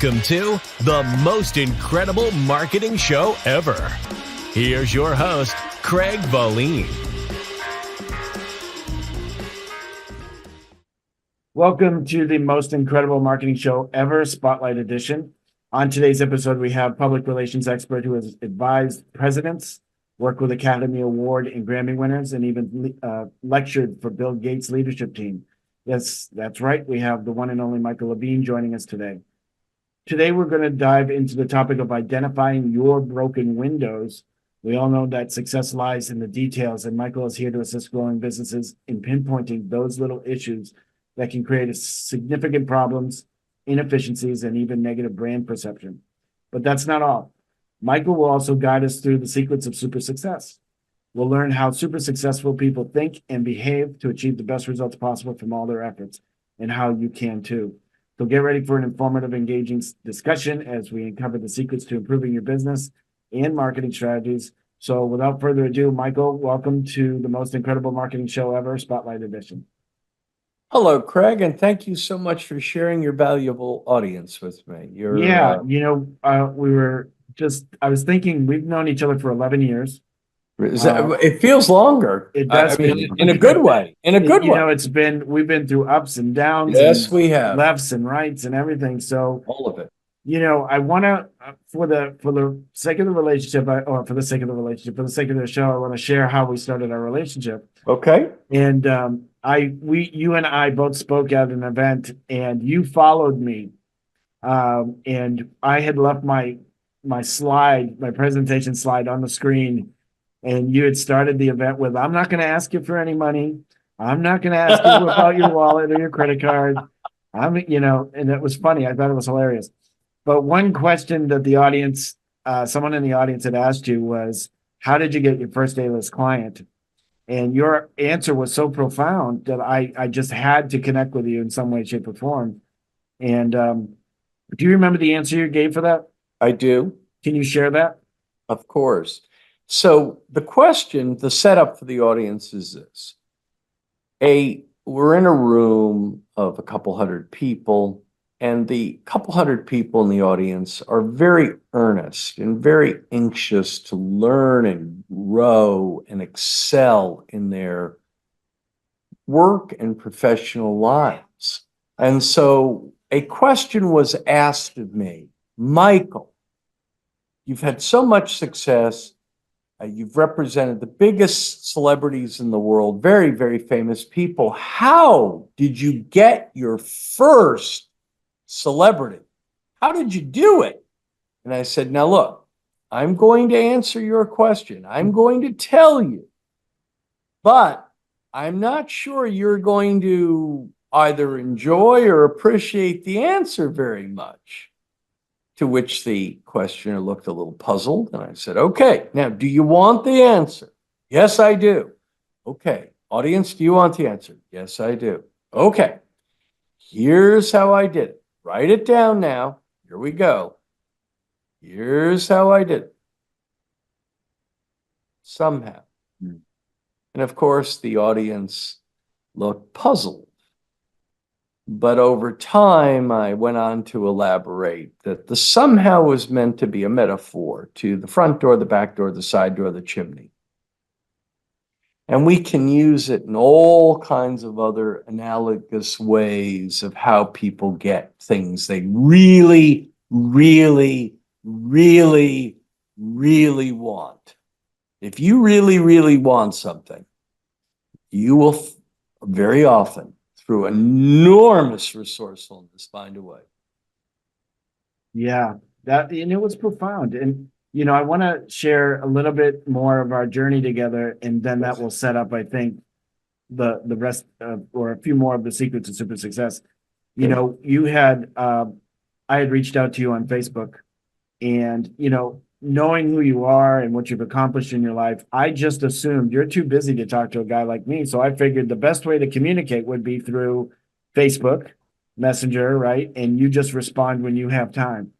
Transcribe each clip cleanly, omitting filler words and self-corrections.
Welcome to the most incredible marketing show ever. Here's your host, Craig Levine. Welcome to the most incredible marketing show ever, Spotlight Edition. On today's episode, we have public relations expert who has advised presidents, worked with Academy Award and Grammy winners, and even lectured for Bill Gates' leadership team. Yes, that's right. We have the one and only Michael Levine joining us today. Today, we're going to dive into the topic of identifying your broken windows. We all know that success lies in the details, and Michael is here to assist growing businesses in pinpointing those little issues that can create significant problems, inefficiencies, and even negative brand perception. But that's not all. Michael will also guide us through the secrets of super success. We'll learn how super successful people think and behave to achieve the best results possible from all their efforts, and how you can too. So get ready for an informative, engaging discussion as we uncover the secrets to improving your business and marketing strategies. So without further ado, Michael, welcome to the most incredible marketing show ever, Spotlight Edition. Hello, Craig, and thank you so much for sharing your valuable audience with me. I was thinking we've known each other for 11 years. It feels longer. It does. I mean, in a good way. In a good way. We've been through ups and downs. Yes, and we have. lefts and rights and everything. So All of it. I want to, for the sake of the relationship, for the sake of the show, I want to share how we started our relationship. Okay. And you and I both spoke at an event, and you followed me, and I had left my presentation slide on the screen, and you had started the event with, "I'm not going to ask you for any money. I'm not going to ask you about your wallet or your credit card." And it was funny. I thought it was hilarious. But one question that the audience, someone in the audience had asked you was, "How did you get your first A-list client?" And your answer was so profound that I just had to connect with you in some way, shape, or form. And do you remember the answer you gave for that? I do. Can you share that? Of course. So the setup for the audience is this. We're in a room of a couple hundred people, and the couple hundred people in the audience are very earnest and very anxious to learn and grow and excel in their work and professional lives. And so a question was asked of me, "Michael, you've had so much success. You've represented the biggest celebrities in the world, very, very famous people. How did you get your first celebrity? How did you do it?" And I said, "Now look, I'm going to answer your question. I'm going to tell you, but I'm not sure you're going to either enjoy or appreciate the answer very much." To which the questioner looked a little puzzled, and I said, "Okay, now do you want the answer?" "Yes, I do." "Okay, audience, do you want the answer?" "Yes, I do." "Okay, here's how I did it. Write it down now. Here we go. Here's how I did it. Somehow." And of course, the audience looked puzzled. But over time, I went on to elaborate that the somehow was meant to be a metaphor to the front door, the back door, the side door, the chimney. And we can use it in all kinds of other analogous ways of how people get things they really, really, really, really want. If you really, really want something, you will very often, through enormous resourcefulness, find a way. Yeah, it was profound. And, I want to share a little bit more of our journey together, and then that will set up, I think, the rest or a few more of the secrets of super success. I had reached out to you on Facebook, and, knowing who you are and what you've accomplished in your life, I just assumed you're too busy to talk to a guy like me. So I figured the best way to communicate would be through Facebook Messenger, right? And you just respond when you have time.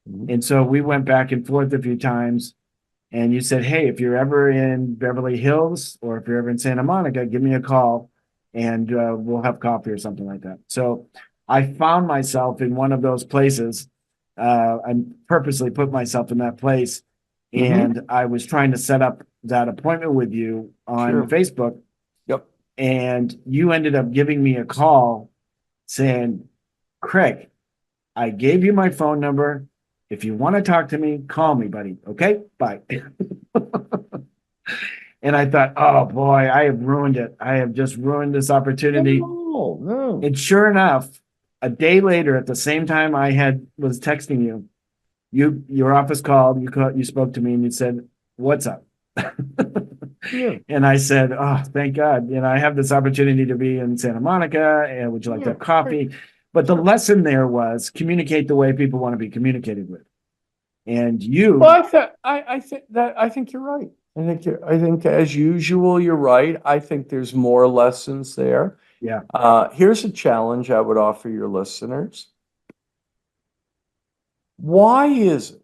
Mm-hmm. And so we went back and forth a few times, and you said, "Hey, if you're ever in Beverly Hills or if you're ever in Santa Monica, give me a call and we'll have coffee," or something like that. So I found myself in one of those places I purposely put myself in that place, Mhm. and I was trying to set up that appointment with you on Sure. Facebook, Yep. and you ended up giving me a call saying, Craig, I gave you my phone number. If you want to talk to me, call me, buddy. Okay, bye. And I thought, oh boy, I have ruined it. I have just ruined this opportunity. No, no. And sure enough, a day later, at the same time was texting you, your office called, you spoke to me and you said, "What's up?" Yeah. And I said, "Oh, thank God. I have this opportunity to be in Santa Monica, and would you like to Yeah. have coffee?" But the lesson there was communicate the way people want to be communicated with. And you, Well, I think you're right. I think as usual, you're right. I think there's more lessons there. yeah, Here's a challenge I would offer your listeners. Why is it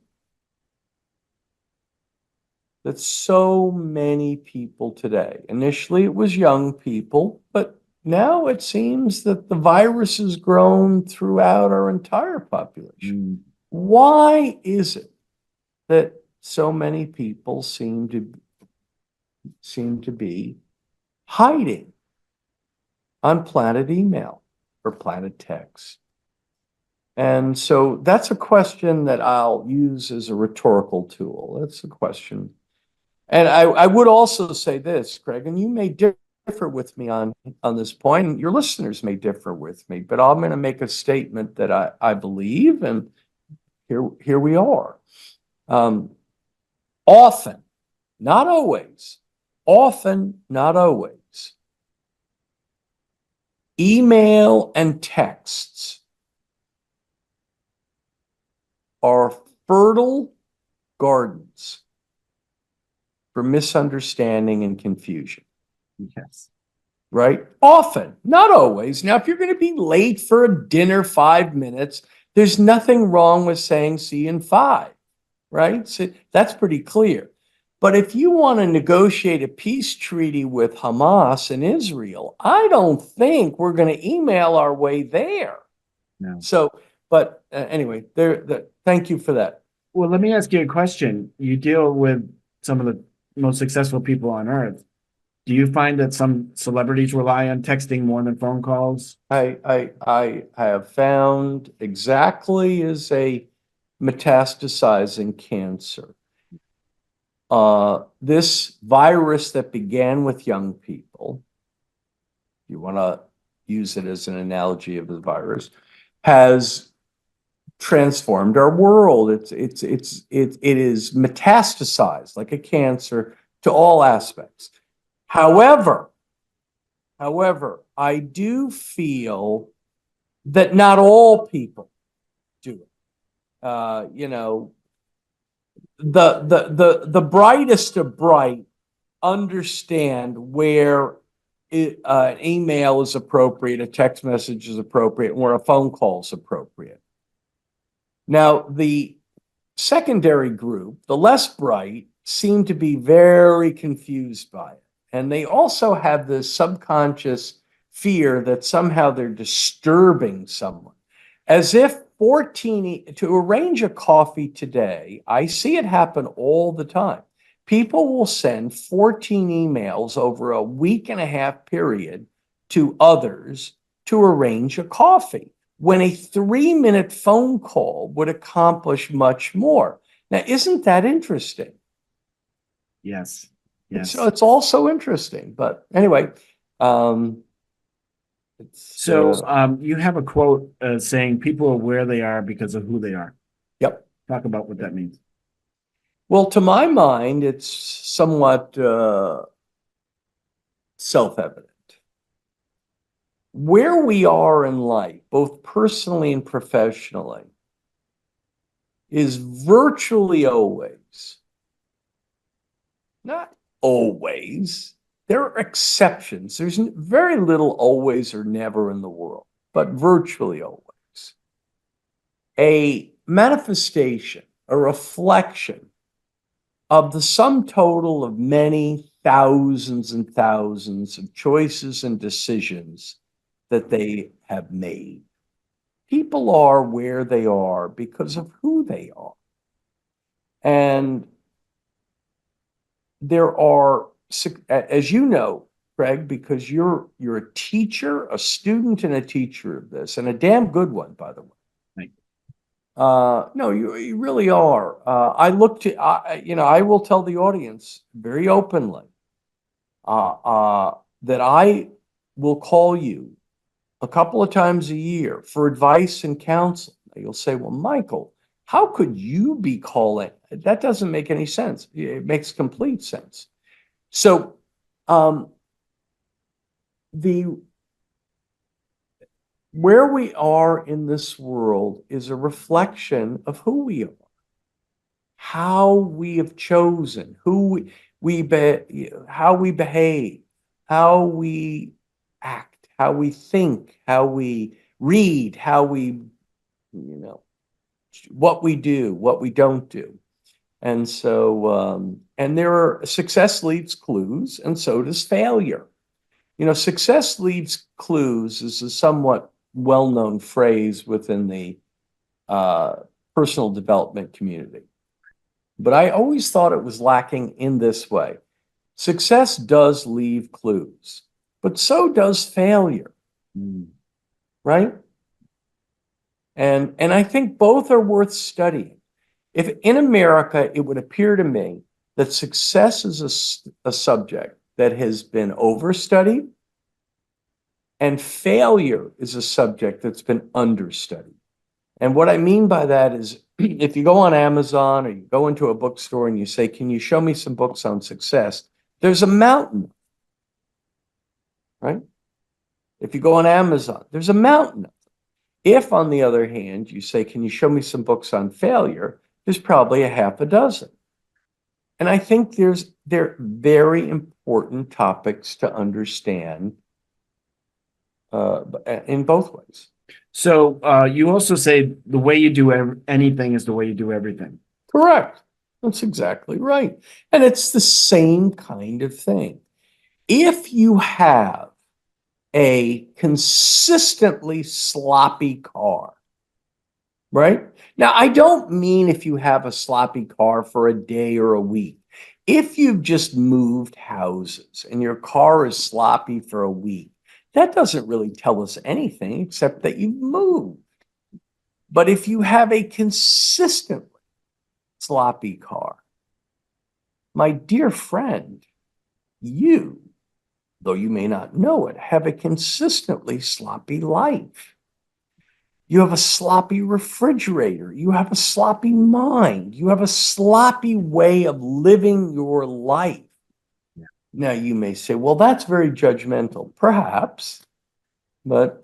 that so many people today, initially it was young people, but now it seems that the virus has grown throughout our entire population? Why is it that so many people seem to be hiding on Planet email or Planet text? And so that's a question that I'll use as a rhetorical tool. That's a question. And I would also say this, Craig, and you may differ with me on this point, and your listeners may differ with me, but I'm going to make a statement that I believe, and here we are. Often, not always, often, not always, email and texts are fertile gardens for misunderstanding and confusion, yes, right? Often, not always. Now, if you're going to be late for a dinner 5 minutes, there's nothing wrong with saying see you in 5, right? So that's pretty clear. But if you want to negotiate a peace treaty with Hamas and Israel, I don't think we're going to email our way there. no. So, but anyway, thank you for that. Well, let me ask you a question. You deal with some of the most successful people on earth. Do you find that some celebrities rely on texting more than phone calls? I have found exactly as a metastasizing cancer. This virus that began with young people, you want to use it as an analogy of the virus, has transformed our world. It is metastasized like a cancer to all aspects. However, I do feel that not all people do it. The brightest of bright understand where an email is appropriate, a text message is appropriate, and where a phone call is appropriate. Now, the secondary group, the less bright, seem to be very confused by it. And they also have this subconscious fear that somehow they're disturbing someone. As if to arrange a coffee today, I see it happen all the time. People will send 14 emails over a week and a half period to others to arrange a coffee, when a 3-minute phone call would accomplish much more. Now, isn't that interesting? Yes. Yes. It's also interesting, but anyway, So you have a quote saying people are where they are because of who they are. Yep. Talk about what that means. Well, to my mind, it's somewhat self-evident. Where we are in life, both personally and professionally, is virtually always, not always, there are exceptions. There's very little always or never in the world, but virtually always, a manifestation, a reflection of the sum total of many thousands and thousands of choices and decisions that they have made. people are where they are because of who they are. And there are, as you know, Craig, because you're a teacher, a student and a teacher of this, and a damn good one, by the way. Thank No, you really are. I look to, I will tell the audience very openly that I will call you a couple of times a year for advice and counsel. You'll say, well, Michael, how could you be calling? That doesn't make any sense. It makes complete sense. So, where we are in this world is a reflection of who we are, how we have chosen, how we behave, how we act, how we think, how we read, how we, what we do, what we don't do. And so, and there are, success leaves clues, and so does failure. Success leaves clues is a somewhat well-known phrase within the personal development community. But I always thought it was lacking in this way. Success does leave clues, but so does failure, right? And I think both are worth studying. If in America, it would appear to me that success is a subject that has been overstudied, and failure is a subject that's been understudied. And what I mean by that is, if you go on Amazon or you go into a bookstore and you say, can you show me some books on success? There's a mountain, right? If you go on Amazon, there's a mountain. If, on the other hand, you say, can you show me some books on failure? There's probably a half a dozen. And I think they're very important topics to understand in both ways. So you also say the way you do anything is the way you do everything. Correct. That's exactly right. And it's the same kind of thing. If you have a consistently sloppy car, right? Now, I don't mean if you have a sloppy car for a day or a week. If you've just moved houses and your car is sloppy for a week, that doesn't really tell us anything except that you've moved. But if you have a consistently sloppy car, my dear friend, you, though you may not know it, have a consistently sloppy life. You have a sloppy refrigerator. You have a sloppy mind. You have a sloppy way of living your life. Yeah. Now, you may say, well, that's very judgmental. Perhaps, but.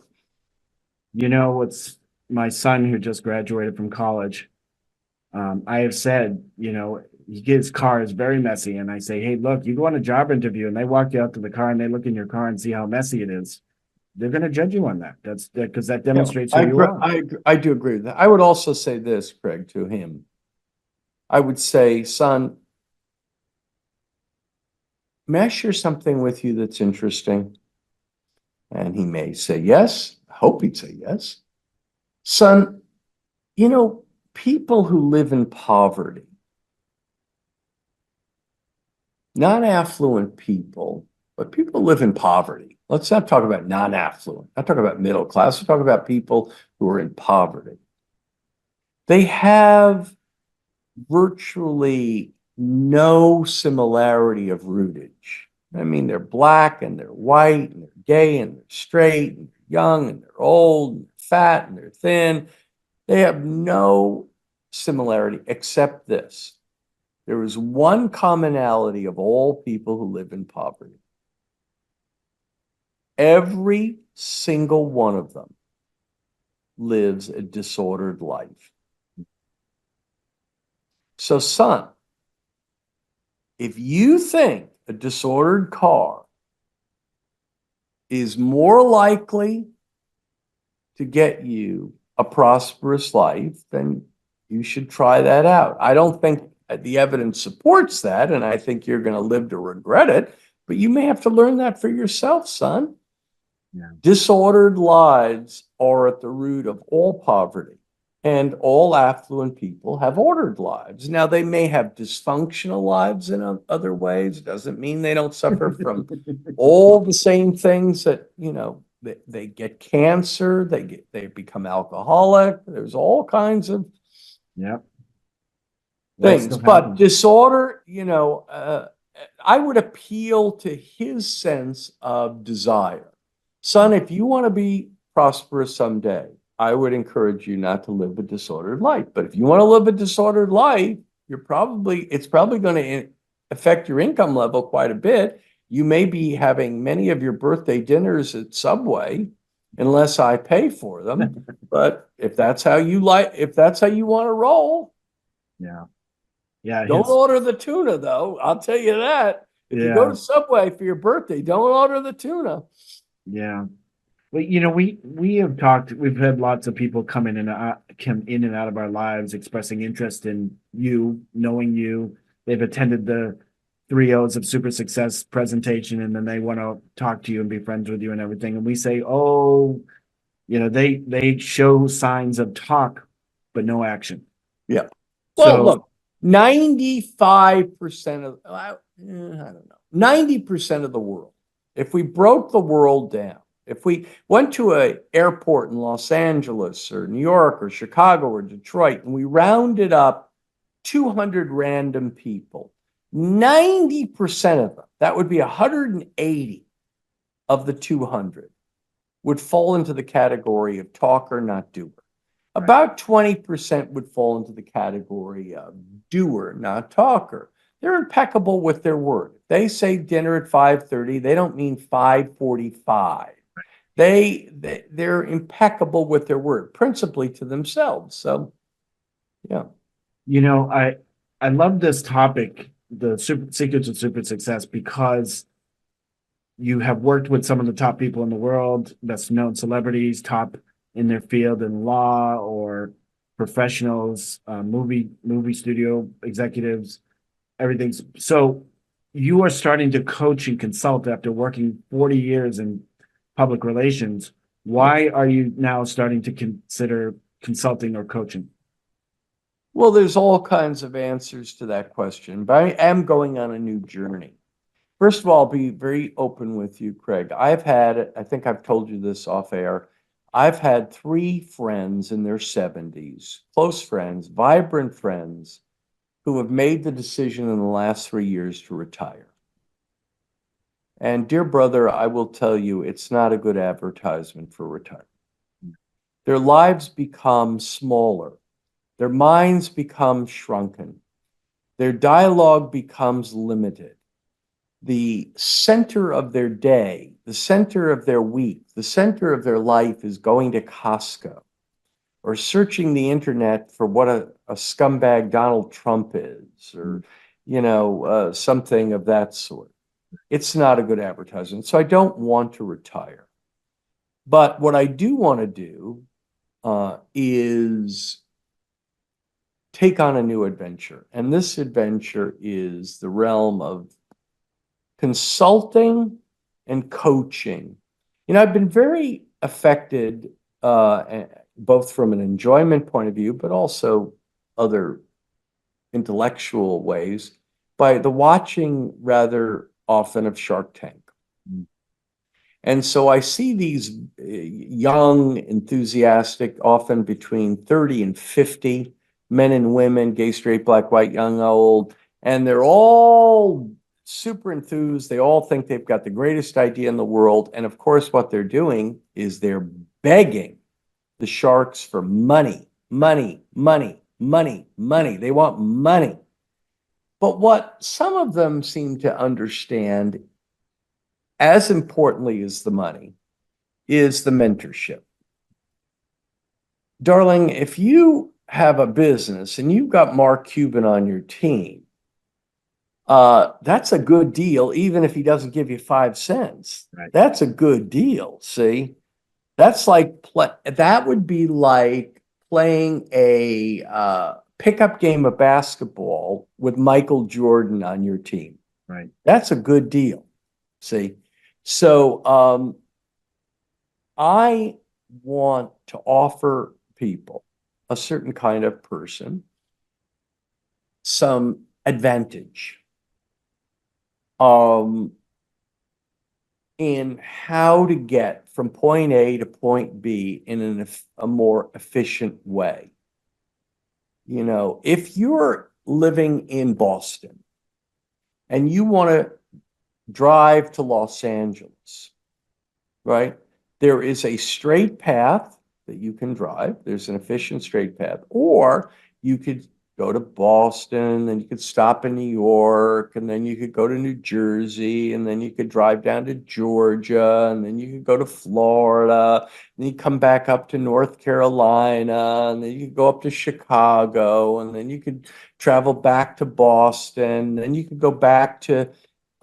It's my son who just graduated from college. I have said, his car is very messy. And I say, hey, look, you go on a job interview and they walk you out to the car and they look in your car and see how messy it is. They're going to judge you on that. That's because that demonstrates who you are. I do agree with that. I would also say this, Craig, to him. I would say, son, may I share something with you that's interesting? And he may say yes. I hope he'd say yes. Son, people who live in poverty, not affluent people, but people who live in poverty. Let's not talk about non-affluent. Not talk about middle class. Let's talk about people who are in poverty. They have virtually no similarity of rootage. I mean, they're black and they're white and they're gay and they're straight and they're young and they're old and they're fat and they're thin. They have no similarity except this. There is one commonality of all people who live in poverty. Every single one of them lives a disordered life. So, son, if you think a disordered car is more likely to get you a prosperous life, then you should try that out. I don't think the evidence supports that, and I think you're going to live to regret it, but you may have to learn that for yourself, son. Yeah. Disordered lives are at the root of all poverty, and all affluent people have ordered lives. Now, they may have dysfunctional lives in other ways. Doesn't mean they don't suffer from all the same things that, they get cancer, they become alcoholic. There's all kinds of Yep. Life things, still but happens. disorder, I would appeal to his sense of desire. Son, if you want to be prosperous someday, I would encourage you not to live a disordered life. But if you want to live a disordered life, it's probably going to affect your income level quite a bit. You may be having many of your birthday dinners at Subway unless I pay for them. But if that's how you want to roll, Yeah. Yeah. don't order the tuna, though. I'll tell you that. If you go to Subway for your birthday, don't order the tuna. Yeah. Well, we have talked. We've had lots of people come in and out of our lives, expressing interest in you, knowing you. They've attended the 3 O's of Super Success presentation, and then they want to talk to you and be friends with you and everything. And we say, oh, they show signs of talk, but no action. Yeah. So Well, look, 95% of, I don't know, 90% of the world, if we broke the world down, if we went to an airport in Los Angeles or New York or Chicago or Detroit and we rounded up 200 random people, 90% of them, that would be 180 of the 200, would fall into the category of talker, not doer. About 20% would fall into the category of doer, not talker. They're impeccable with their word. They say dinner at 5:30. They don't mean 5:45. They're impeccable with their word, principally to themselves. So, yeah. I love this topic, the secrets of super success, because you have worked with some of the top people in the world, best known celebrities, top in their field in law or professionals, movie studio executives, everything. So you are starting to coach and consult after working 40 years in public relations. Why are you now starting to consider consulting or coaching? Well, there's all kinds of answers to that question, but I am going on a new journey. First of all, I'll be very open with you, Craig. I think I've told you this off air. I've had 3 friends in their 70s, close friends, vibrant friends, who have made the decision in the last 3 years to retire. And dear brother, I will tell you, it's not a good advertisement for retirement. Their lives become smaller. Their minds become shrunken. Their dialogue becomes limited. The center of their day, the center of their week, the center of their life is going to Costco or searching the internet for what a scumbag Donald Trump is, or, something of that sort. It's not a good advertisement. So I don't want to retire. But what I do want to do is take on a new adventure. And this adventure is the realm of consulting and coaching. I've been very affected, both from an enjoyment point of view, but also other intellectual ways, by the watching rather often of Shark Tank. And so I see these young, enthusiastic, often between 30 and 50 men and women, gay, straight, black, white, young, old, and they're all super enthused. They all think they've got the greatest idea in the world. And of course, what they're doing is they're begging the sharks for money, money, money, money, money. They want money. But what some of them seem to understand, as importantly as the money, is the mentorship. Darling, if you have a business and you've got Mark Cuban on your team, that's a good deal, even if he doesn't give you 5 cents. Right. That's a good deal. See, that's like that would be like playing a pickup game of basketball with Michael Jordan on your team. Right. That's a good deal. See, so I want to offer people, a certain kind of person, some advantage in how to get from point A to point B in a more efficient way. You know, if you're living in Boston and you want to drive to Los Angeles, right? There is a straight path that you can drive. There's an efficient straight path. Or you could go to Boston, and you could stop in New York, and then you could go to New Jersey, and then you could drive down to Georgia, and then you could go to Florida, and then you come back up to North Carolina, and then you could go up to Chicago, and then you could travel back to Boston, and you could go back to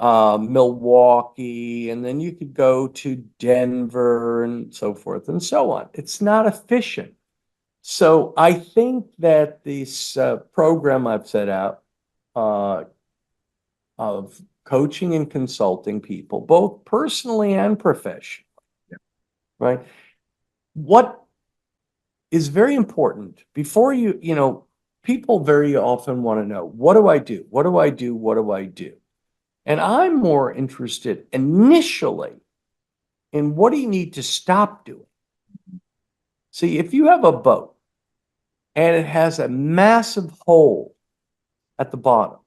Milwaukee, and then you could go to Denver and so forth and so on. It's not efficient. So I think that this program I've set out of coaching and consulting people, both personally and professionally, right? What is very important before people very often want to know, what do I do? What do I do? What do I do? And I'm more interested initially in what do you need to stop doing? See, if you have a boat and it has a massive hole at the bottom,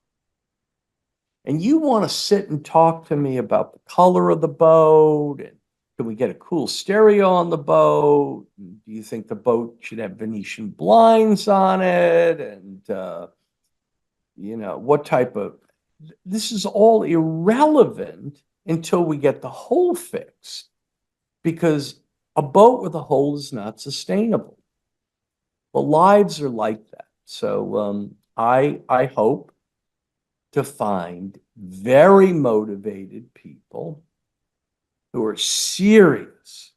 and you want to sit and talk to me about the color of the boat, and can we get a cool stereo on the boat? Do you think the boat should have Venetian blinds on it? And, what type of... This is all irrelevant until we get the hole fixed, because a boat with a hole is not sustainable. Well, lives are like that. So I hope to find very motivated people who are serious,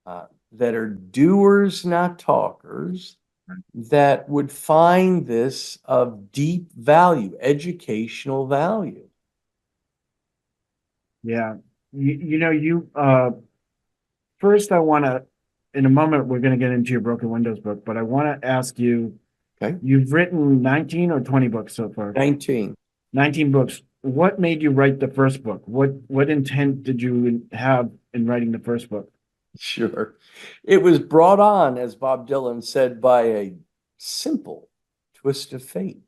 that are doers, not talkers, that would find this of deep value, educational value. Yeah. First I want to, in a moment, we're going to get into your Broken Windows book, but I want to ask you, Okay. You've written 19 or 20 books so far? 19. 19 books. What made you write the first book? What intent did you have in writing the first book? Sure. It was brought on, as Bob Dylan said, by a simple twist of fate.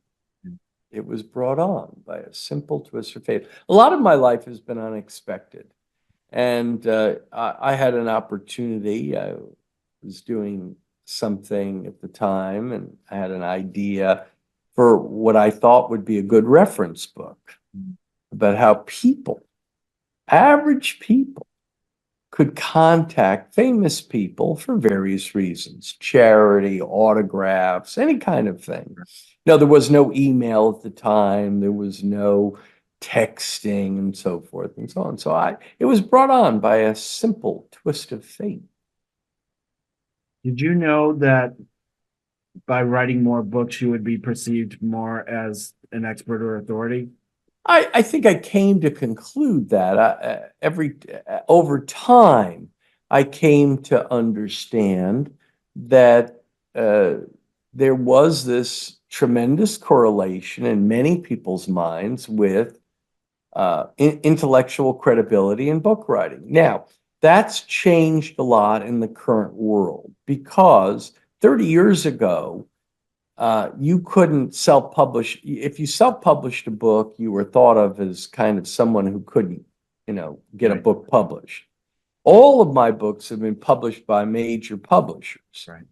It was brought on by a simple twist of fate. A lot of my life has been unexpected. And I had an opportunity. I was doing something at the time, and I had an idea for what I thought would be a good reference book about how people, average people, could contact famous people for various reasons: charity, autographs, any kind of thing. Now, there was no email at the time. There was no texting and so forth and so on. So it was brought on by a simple twist of fate. Did you know that by writing more books, you would be perceived more as an expert or authority? I think I came to conclude that over time, I came to understand that there was this tremendous correlation in many people's minds with intellectual credibility in book writing. Now, that's changed a lot in the current world, because 30 years ago, you couldn't self-publish. If you self-published a book, you were thought of as kind of someone who couldn't, get a book published. All of my books have been published by major publishers. Right.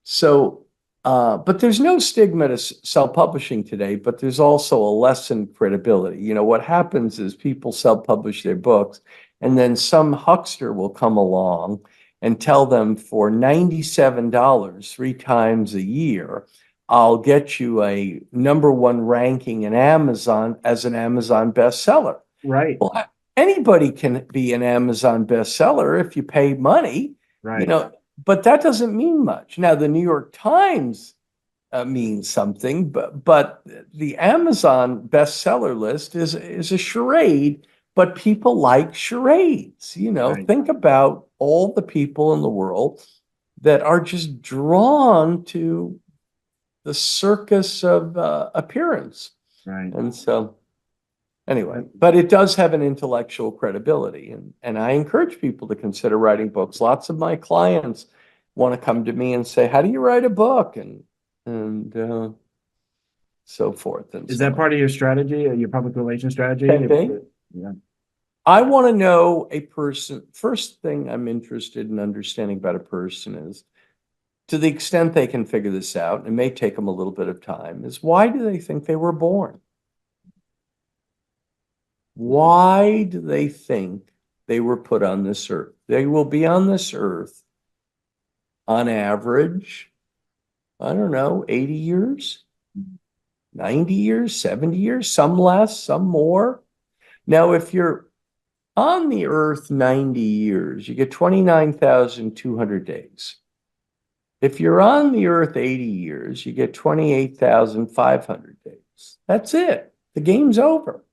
So, but there's no stigma to self-publishing today, but there's also a lessened credibility. What happens is people self-publish their books, and then some huckster will come along and tell them for $97 3 times a year, I'll get you a #1 ranking in Amazon as an Amazon bestseller. Right. Well, anybody can be an Amazon bestseller if you pay money, Right. But that doesn't mean much. Now, the New York Times means something, but the Amazon bestseller list is a charade but people like charades. Right. Think about all the people in the world that are just drawn to the circus of appearance. Right. And so, anyway, but it does have an intellectual credibility. And I encourage people to consider writing books. Lots of my clients want to come to me and say, how do you write a book? And so forth. And Is so that on. part of your strategy, your public relations strategy? Impending? Yeah. I want to know a person. First thing I'm interested in understanding about a person is, to the extent they can figure this out, it may take them a little bit of time, is why do they think they were born? Why do they think they were put on this earth? They will be on this earth on average, I don't know, 80 years, 90 years, 70 years, some less, some more. Now, if you're on the earth 90 years, you get 29,200 days. If you're on the earth 80 years, you get 28,500 days. That's it. The game's over.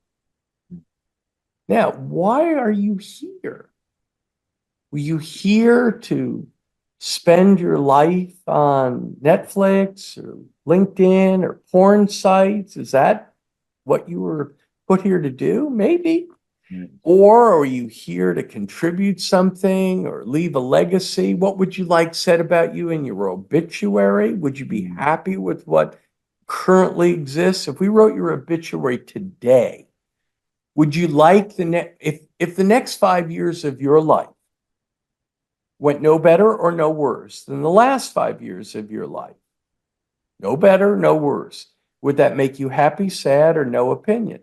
Now, why are you here? Were you here to spend your life on Netflix or LinkedIn or porn sites? Is that what you were put here to do? Maybe. Or are you here to contribute something or leave a legacy? What would you like said about you in your obituary? Would you be happy with what currently exists? If we wrote your obituary today, would you like if the next 5 years of your life went no better or no worse than the last 5 years of your life? No better, no worse. Would that make you happy, sad, or no opinion?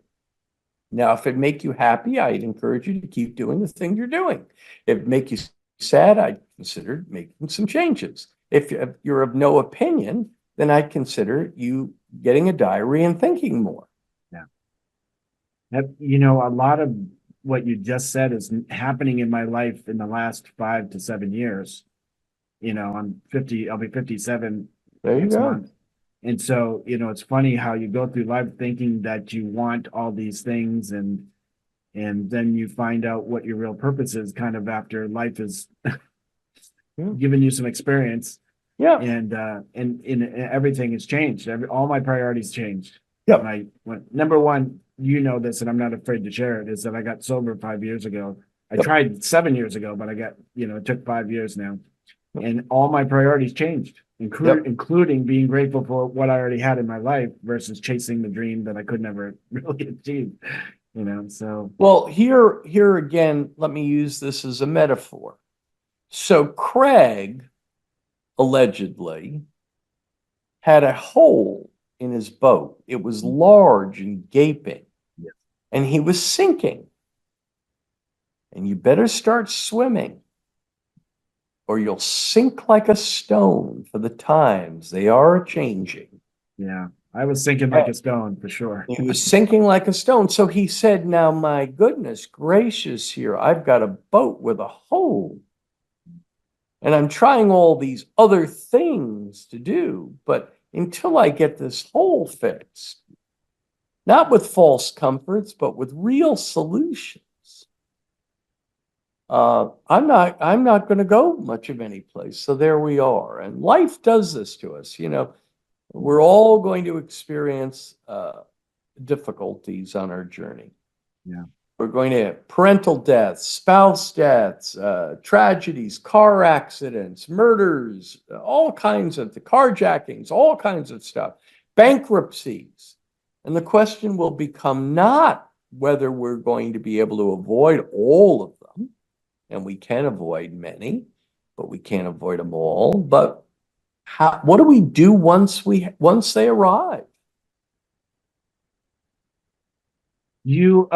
Now, if it make you happy, I'd encourage you to keep doing the thing you're doing. If it make you sad, I'd consider making some changes. If you're of no opinion, then I'd consider you getting a diary and thinking more. Yeah. A lot of what you just said is happening in my life in the last 5 to 7 years. I'm 50, I'll be 57 There you next go. month. And so, it's funny how you go through life thinking that you want all these things and then you find out what your real purpose is kind of after life has given you some experience. Yeah. And everything has changed. All my priorities changed. Yep. Number one, this, and I'm not afraid to share it, is that I got sober 5 years ago. I tried 7 years ago, but I got, it took 5 years now. And all my priorities changed, including being grateful for what I already had in my life versus chasing the dream that I could never really achieve. So. Well, here again, let me use this as a metaphor. So Craig allegedly had a hole in his boat. It was large and gaping, and he was sinking. And you better start swimming, or you'll sink like a stone, for the times they are changing. Yeah, I was sinking like a stone for sure. He was sinking like a stone. So he said, now, my goodness gracious, here, I've got a boat with a hole. And I'm trying all these other things to do, but until I get this hole fixed, not with false comforts, but with real solutions, I'm not going to go much of any place. So there we are. And life does this to us. We're all going to experience difficulties on our journey. Yeah. We're going to have parental deaths, spouse deaths, tragedies, car accidents, murders, all kinds of carjackings, all kinds of stuff, bankruptcies. And the question will become not whether we're going to be able to avoid all of them, and we can avoid many, but we can't avoid them all. But what do we do once they arrive? We're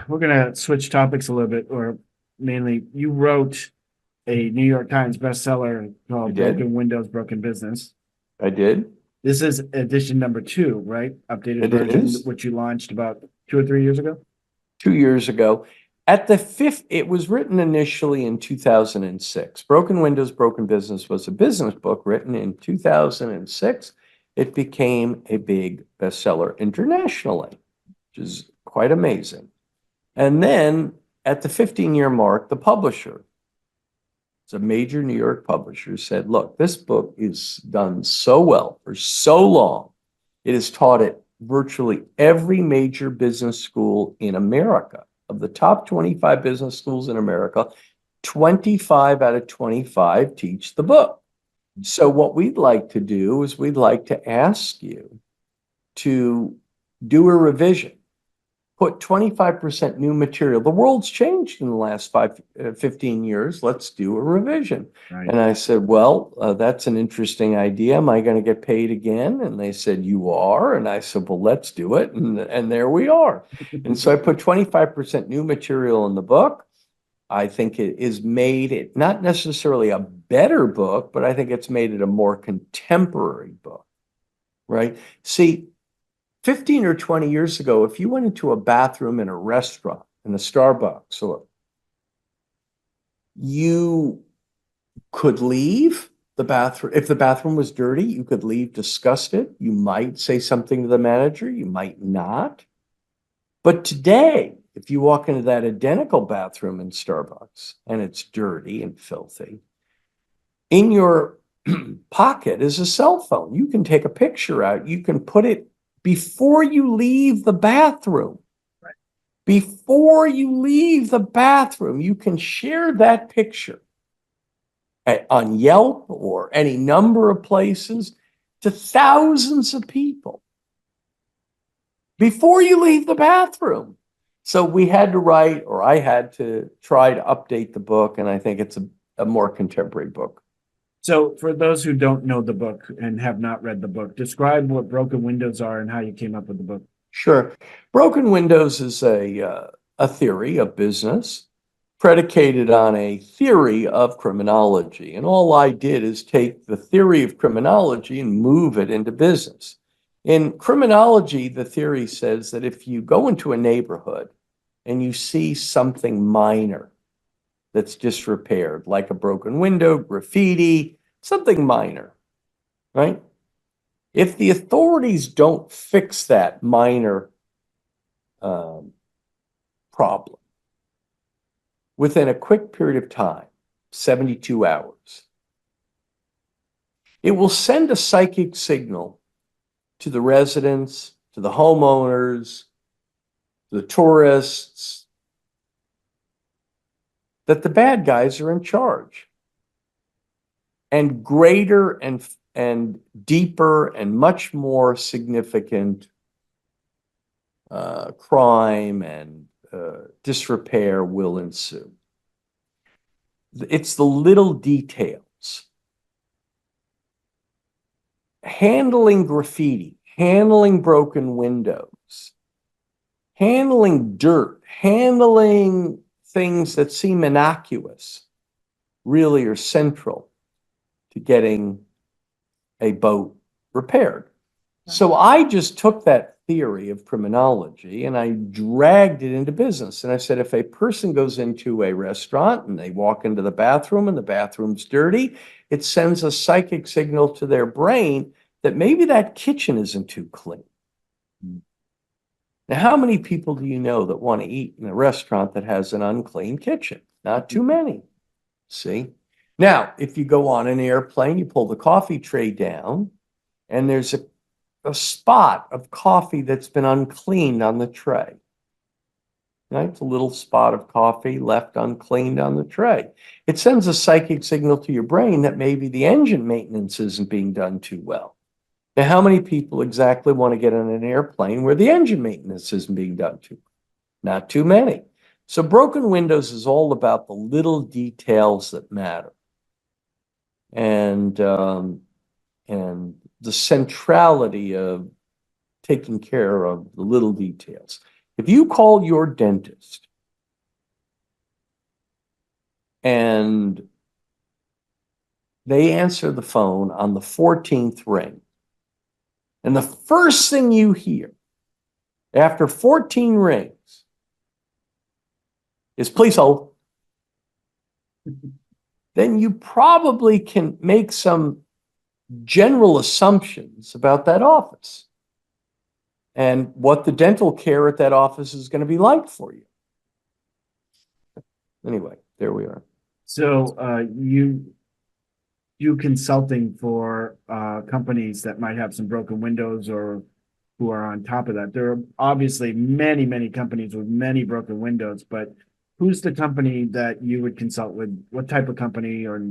gonna switch topics a little bit, or mainly, you wrote a New York Times bestseller called Broken Windows, Broken Business. I did. This is edition number 2, right? Updated It version, is. which you launched about 2 or 3 years ago. 2 years ago. At the fifth, it was written initially in 2006. Broken Windows, Broken Business was a business book written in 2006. It became a big bestseller internationally, which is quite amazing. And then at the 15-year mark, the publisher, it's a major New York publisher, said, look, this book is done so well for so long. It is taught at virtually every major business school in America. Of the top 25 business schools in America, 25 out of 25 teach the book. So what we'd like to do is we'd like to ask you to do a revision. Put 25% new material. The world's changed in the last 15 years. Let's do a revision. Right. And I said, well, that's an interesting idea. Am I going to get paid again? And they said, you are. And I said, well, let's do it. And there we are. And so I put 25% new material in the book. I think it is made it not necessarily a better book, but I think it's made it a more contemporary book, right? See, 15 or 20 years ago, if you went into a bathroom in a restaurant, in a Starbucks, or you could leave the bathroom. If the bathroom was dirty, you could leave disgusted. You might say something to the manager. You might not. But today, if you walk into that identical bathroom in Starbucks and it's dirty and filthy, in your pocket is a cell phone. You can take a picture out. You can put it before you leave the bathroom. Right. Before you leave the bathroom, you can share that picture on Yelp or any number of places to thousands of people before you leave the bathroom. So we had to write, or I had to try to update the book, and I think it's a more contemporary book. So for those who don't know the book and have not read the book, describe what broken windows are and how you came up with the book. Sure. Broken windows is a theory of business predicated on a theory of criminology. And all I did is take the theory of criminology and move it into business. In criminology, the theory says that if you go into a neighborhood and you see something minor that's disrepaired, like a broken window, graffiti, something minor, right? If the authorities don't fix that minor problem within a quick period of time, 72 hours, it will send a psychic signal to the residents, to the homeowners, to the tourists, that the bad guys are in charge. And greater and deeper and much more significant crime and disrepair will ensue. It's the little details. Handling graffiti, handling broken windows, handling dirt, handling things that seem innocuous really are central to getting a boat repaired. So I just took that theory of criminology and I dragged it into business. And I said, if a person goes into a restaurant and they walk into the bathroom and the bathroom's dirty, it sends a psychic signal to their brain that maybe that kitchen isn't too clean. Now, how many people do you know that want to eat in a restaurant that has an unclean kitchen? Not too many. See? Now, if you go on an airplane, you pull the coffee tray down, and there's a spot of coffee that's been uncleaned on the tray. Right? It's a little spot of coffee left uncleaned on the tray. It sends a psychic signal to your brain that maybe the engine maintenance isn't being done too well. Now, how many people exactly want to get on an airplane where the engine maintenance isn't being done too well? Not too many. So broken windows is all about the little details that matter. And the centrality of taking care of the little details. If you call your dentist and they answer the phone on the 14th ring, and the first thing you hear after 14 rings is please hold, then you probably can make some general assumptions about that office and what the dental care at that office is going to be like for you. anyway, there we are. So you do consulting for companies that might have some broken windows or who are on top of that. There are obviously many, many companies with many broken windows, but who's the company that you would consult with? What type of company, or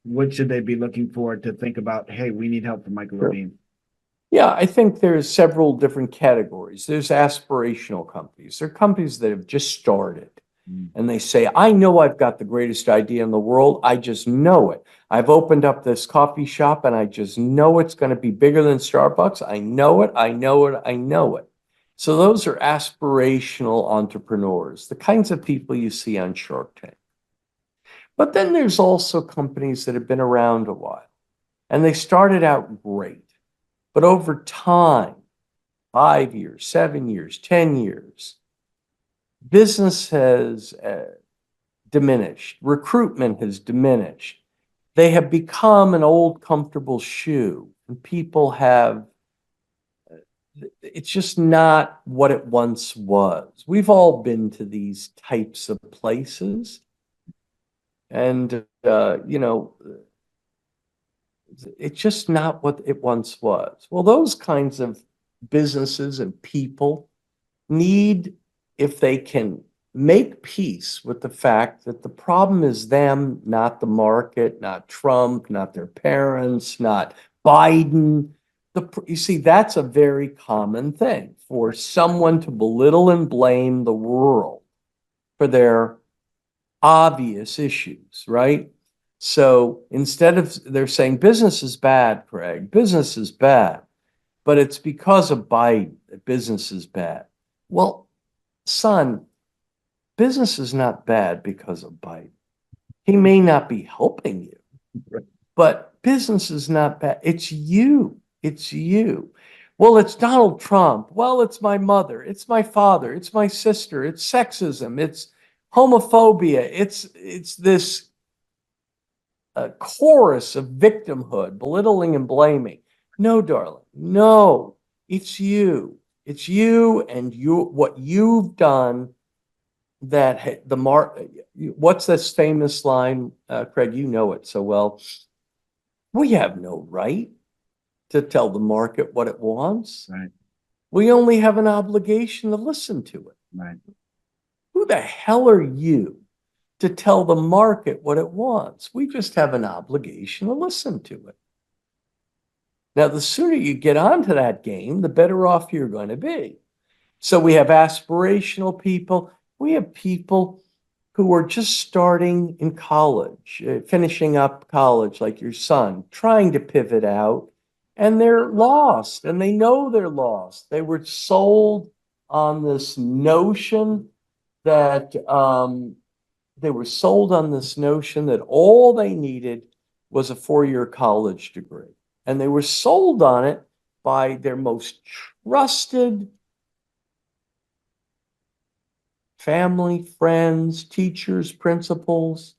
what should they be looking for to think about, hey, we need help from Michael Sure. Levine? Yeah, I think there's several different categories. There's aspirational companies. There are companies that have just started and they say, I know I've got the greatest idea in the world. I just know it. I've opened up this coffee shop and I just know it's going to be bigger than Starbucks. I know it. I know it. I know it. So those are aspirational entrepreneurs, the kinds of people you see on Shark Tank. But then there's also companies that have been around a while and they started out great. But over time, 5 years, 7 years, 10 years, business has diminished. Recruitment has diminished. They have become an old, comfortable shoe. And people have, it's just not what it once was. We've all been to these types of places. And, it's just not what it once was. Well, those kinds of businesses and people need, if they can make peace with the fact that the problem is them, not the market, not Trump, not their parents, not Biden. You see, that's a very common thing for someone to belittle and blame the world for their obvious issues, right? So instead of, they're saying business is bad, Craig, business is bad, but it's because of Biden that business is bad. Well, son, business is not bad because of Biden. He may not be helping you, but business is not bad. It's you. It's you. Well, it's Donald Trump. Well, it's my mother. It's my father. It's my sister. It's sexism. It's homophobia. It's this chorus of victimhood, belittling and blaming. No, darling, no, it's you. It's you and what you've done that what's this famous line, Craig, you know it so well. We have no right to tell the market what it wants. Right. We only have an obligation to listen to it. Right. Who the hell are you to tell the market what it wants? We just have an obligation to listen to it. Now, the sooner you get onto that game, the better off you're going to be. So we have aspirational people. We have people who are just starting in college, finishing up college, like your son, trying to pivot out, and they're lost, and they know they're lost. They were sold on this notion that all they needed was a 4-year college degree. And they were sold on it by their most trusted family, friends, teachers, principals.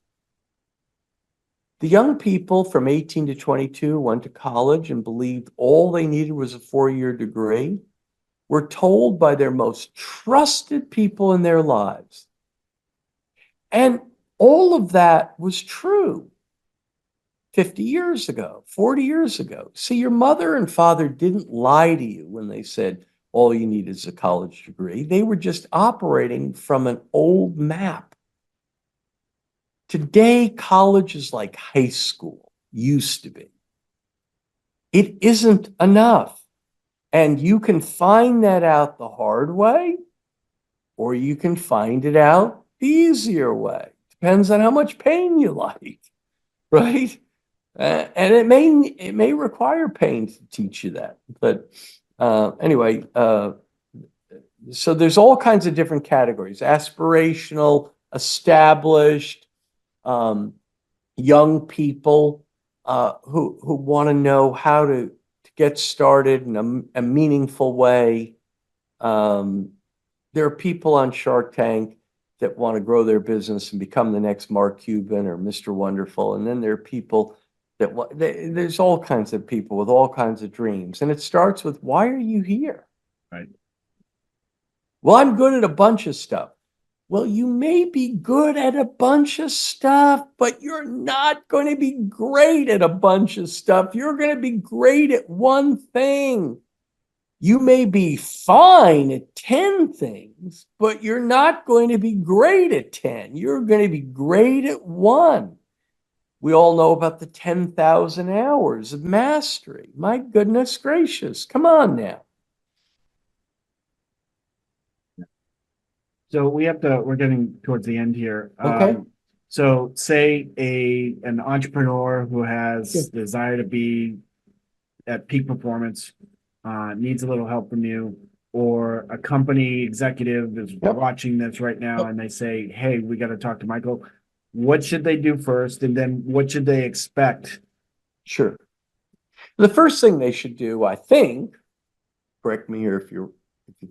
The young people from 18 to 22 went to college and believed all they needed was a 4-year degree, were told by their most trusted people in their lives. And all of that was true 50 years ago, 40 years ago. See, your mother and father didn't lie to you when they said all you need is a college degree. They were just operating from an old map. Today, college is like high school used to be. It isn't enough. And you can find that out the hard way, or you can find it out the easier way. Depends on how much pain you like, right? And it may require pain to teach you that. But anyway, so there's all kinds of different categories: aspirational, established, young people who want to know how to get started in a meaningful way. There are people on Shark Tank that want to grow their business and become the next Mark Cuban or Mr. Wonderful. And then there are people there's all kinds of people with all kinds of dreams. And it starts with, why are you here? Right. Well, I'm good at a bunch of stuff. Well, you may be good at a bunch of stuff, but you're not going to be great at a bunch of stuff. You're going to be great at one thing. You may be fine at 10 things, but you're not going to be great at 10. You're going to be great at one. We all know about the 10,000 hours of mastery. My goodness gracious. Come on now. So we're getting towards the end here. Okay. So say an entrepreneur who has desire to be at peak performance, needs a little help from you, or a company executive is watching this right now and they say, hey, we got to talk to Michael. What should they do first? And then what should they expect? Sure. The first thing they should do, I think, correct me here if you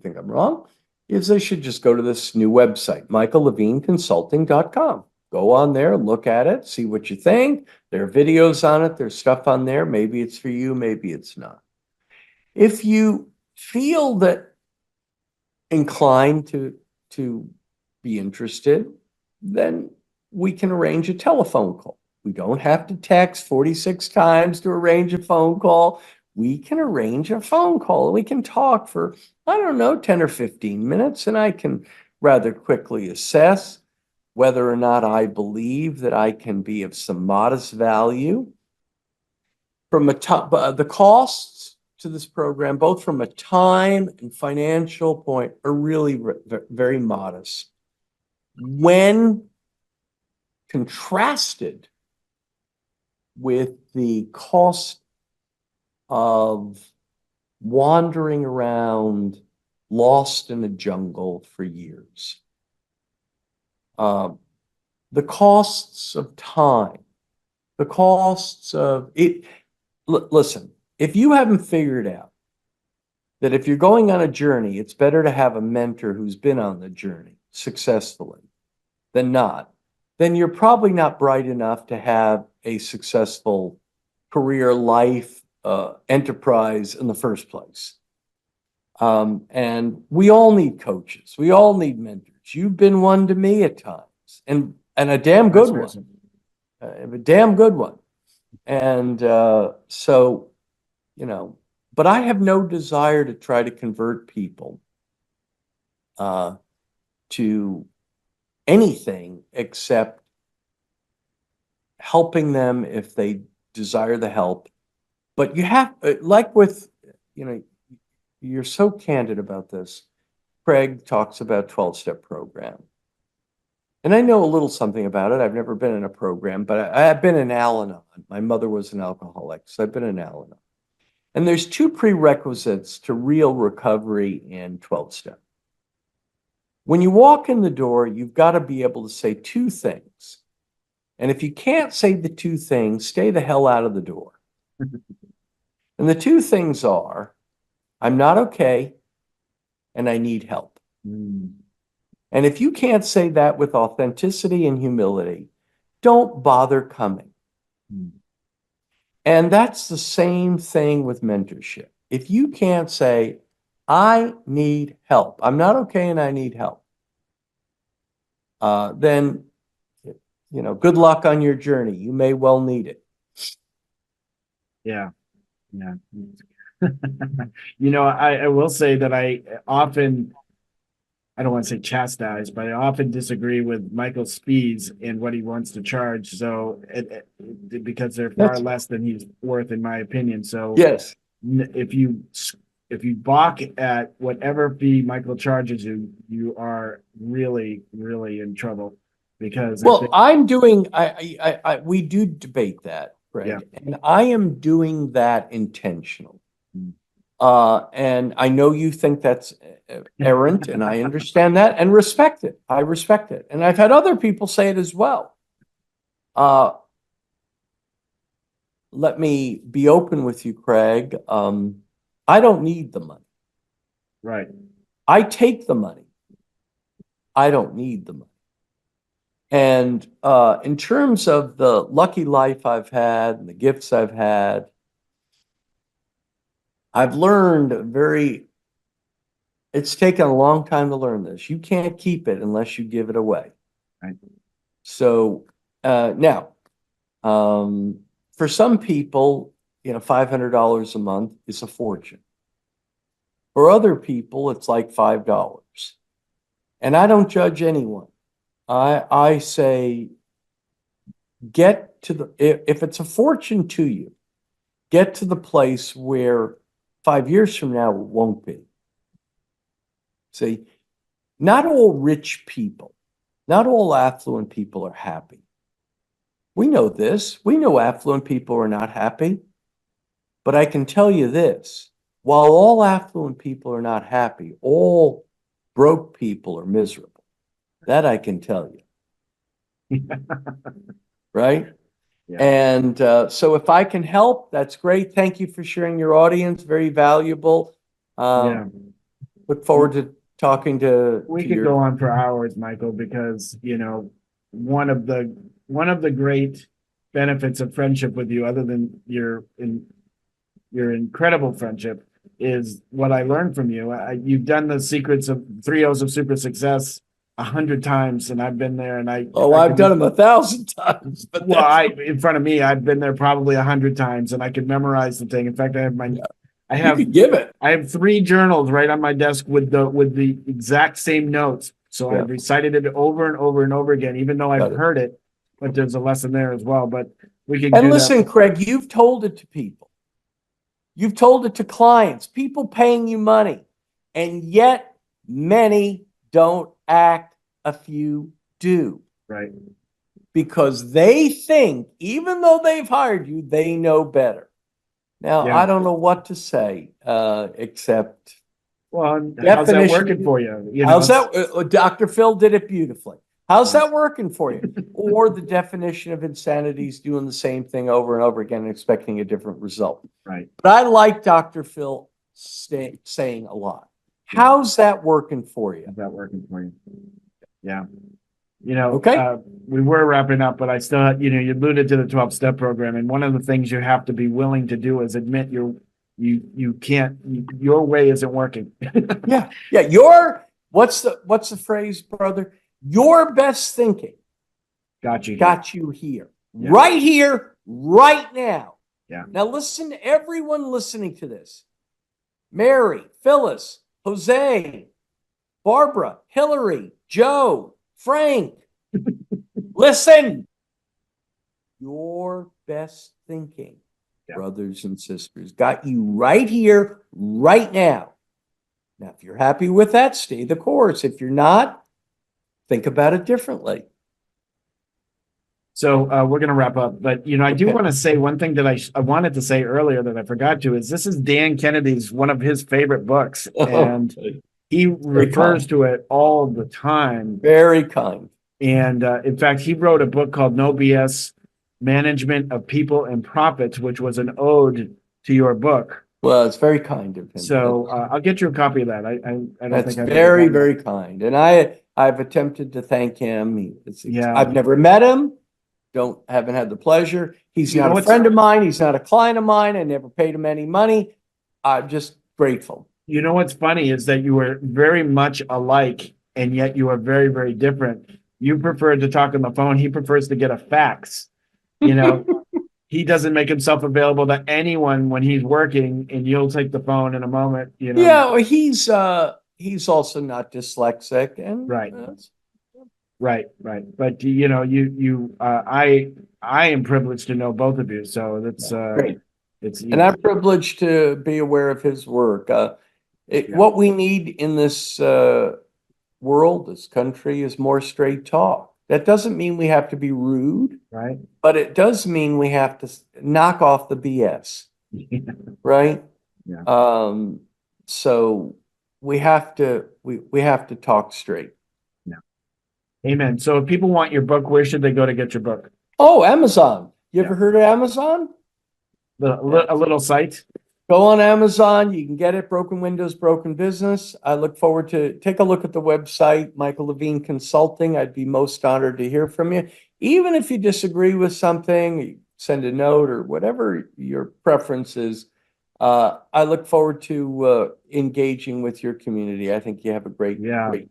think I'm wrong, is they should just go to this new website, michaellevineconsulting.com. Go on there, look at it, see what you think. There are videos on it, there's stuff on there. Maybe it's for you, maybe it's not. If you feel that inclined to be interested, then we can arrange a telephone call. We don't have to text 46 times to arrange a phone call. We can arrange a phone call. We can talk for, I don't know, 10 or 15 minutes, and I can rather quickly assess whether or not I believe that I can be of some modest value. From the costs to this program, both from a time and financial point, are really very modest. When contrasted with the cost of wandering around lost in a jungle for years. The costs of time, the costs of it. Listen, if you haven't figured out that if you're going on a journey, it's better to have a mentor who's been on the journey successfully than not, then you're probably not bright enough to have a successful career, life, enterprise in the first place. And we all need coaches. We all need mentors. You've been one to me at times, and a damn good one. A damn good one. And so, but I have no desire to try to convert people to anything except helping them if they desire the help. But you have, like with, you're so candid about this. Craig talks about 12-step program. And I know a little something about it. I've never been in a program, but I've been in Al-Anon. My mother was an alcoholic, so I've been in Al-Anon. And there's two prerequisites to real recovery in 12-step. When you walk in the door, you've got to be able to say two things. And if you can't say the two things, stay the hell out of the door. And the two things are, I'm not okay, and I need help. And if you can't say that with authenticity and humility, don't bother coming. And that's the same thing with mentorship. If you can't say, I need help, I'm not okay and I need help, then, good luck on your journey. You may well need it. Yeah. I will say that I don't want to say chastise, but I often disagree with Michael Spees in what he wants to charge. So because they're far less than he's worth, in my opinion. So yes, if you balk at whatever fee Michael charges you, you are really, really in trouble. Because we do debate that, Greg, and I am doing that intentionally. And I know you think that's errant, and I understand that and respect it. I respect it. And I've had other people say it as well. Let me be open with you, Craig. I don't need the money. Right. I take the money. I don't need the money. And in terms of the lucky life I've had and the gifts I've had, I've learned very It's taken a long time to learn this. You can't keep it unless you give it away. Right. So now, for some people, $500 a month is a fortune. For other people, it's like $5. And I don't judge anyone. I say, get to the, if it's a fortune to you, get to the place where 5 years from now it won't be. See, not all rich people, not all affluent people are happy. We know this. We know affluent people are not happy. But I can tell you this, while all affluent people are not happy, all broke people are miserable. That I can tell you. Right? Yeah. And so if I can help, that's great. Thank you for sharing your audience. Very valuable. Yeah. Look forward to talking to We could go on for hours, Michael, because one of the great benefits of friendship with you, other than your incredible friendship, is what I learned from you. You've done the secrets of 3 O's of super success 100 times, and I've been there, and I've done them 1,000 times. But in front of me, I've been there probably 100 times, and I could memorize the thing. In fact, you could give it. I have 3 journals right on my desk with the exact same notes. So I've recited it over and over and over again, even though I've heard it. But there's a lesson there as well. But we can. And listen, Craig, you've told it to people. You've told it to clients, people paying you money, and yet many don't act. A few do. Right. Because they think, even though they've hired you, they know better. Now, I don't know what to say, except. Well, how's that working for you? How's that? Dr. Phil did it beautifully. How's that working for you? Or the definition of insanity is doing the same thing over and over again and expecting a different result. Right. But I like Dr. Phil saying a lot. How's that working for you? How's that working for you? Yeah. Okay. We were wrapping up, but I still, you alluded to the 12-step program. And one of the things you have to be willing to do is admit you can't, your way isn't working. Yeah. Yeah. What's the phrase, brother? Your best thinking got you here. Yeah. Right here, right now. Yeah. Now listen to everyone listening to this. Mary, Phyllis, Jose, Barbara, Hillary, Joe, Frank. Listen. Your best thinking, brothers and sisters, got you right here, right now. Now, if you're happy with that, stay the course. If you're not, think about it differently. So we're going to wrap up, but I do want to say one thing that I wanted to say earlier that I forgot to is this is Dan Kennedy's one of his favorite books, and he refers to it all the time. Very kind. And in fact, he wrote a book called No BS: Management of People and Profits, which was an ode to your book. Well, it's very kind of him. So I'll get you a copy of that. I don't That's think very, very kind. And I've attempted to thank him. I've never met him. Haven't had the pleasure. He's not a friend of mine. He's not a client of mine. I never paid him any money. I'm just grateful. You know what's funny is that you were very much alike, and yet you are very, very different. You prefer to talk on the phone. He prefers to get a fax. He doesn't make himself available to anyone when he's working, and you'll take the phone in a moment. Yeah, well, he's also not dyslexic, and right. Right. But I am privileged to know both of you, so that's great. And I'm privileged to be aware of his work. What we need in this world, this country, is more straight talk. That doesn't mean we have to be rude, right? But it does mean we have to knock off the BS, right? Yeah. So we have to talk straight. Amen. So if people want your book, where should they go to get your book? Oh, Amazon. You ever heard of Amazon? A little site. Go on Amazon. You can get it. Broken Windows, Broken Business. I look forward to take a look at the website, Michael Levine Consulting. I'd be most honored to hear from you. Even if you disagree with something, send a note or whatever your preference is. I look forward to engaging with your community. I think you have a great, Yeah. great.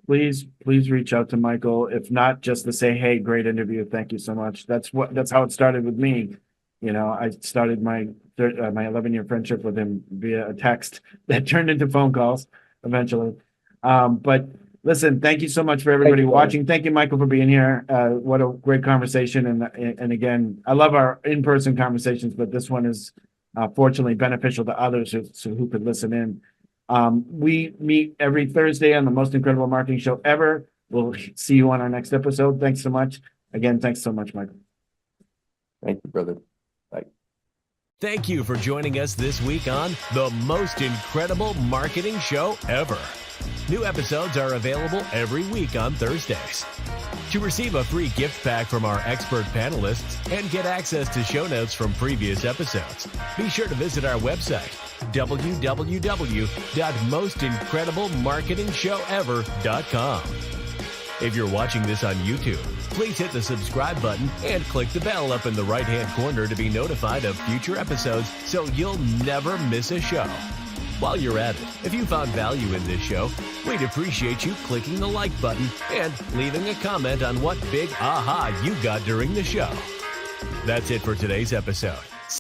Please reach out to Michael. If not, just to say, hey, great interview. Thank you so much. That's how it started with me. You know, I started my 11-year friendship with him via a text that turned into phone calls eventually. But listen, thank you so much for everybody watching. Thank you, Michael, for being here. What a great conversation. And again, I love our in-person conversations, but this one is fortunately beneficial to others who could listen in. We meet every Thursday on the most incredible marketing show ever. We'll see you on our next episode. Thanks so much. Again, thanks so much, Michael. Thank you, brother. Bye. Thank you for joining us this week on the most incredible marketing show ever. New episodes are available every week on Thursdays. To receive a free gift pack from our expert panelists and get access to show notes from previous episodes, be sure to visit our website, www.mostincrediblemarketingshowever.com. If you're watching this on YouTube, please hit the subscribe button and click the bell up in the right-hand corner to be notified of future episodes so you'll never miss a show. While you're at it, if you found value in this show, we'd appreciate you clicking the like button and leaving a comment on what big aha you got during the show. That's it for today's episode.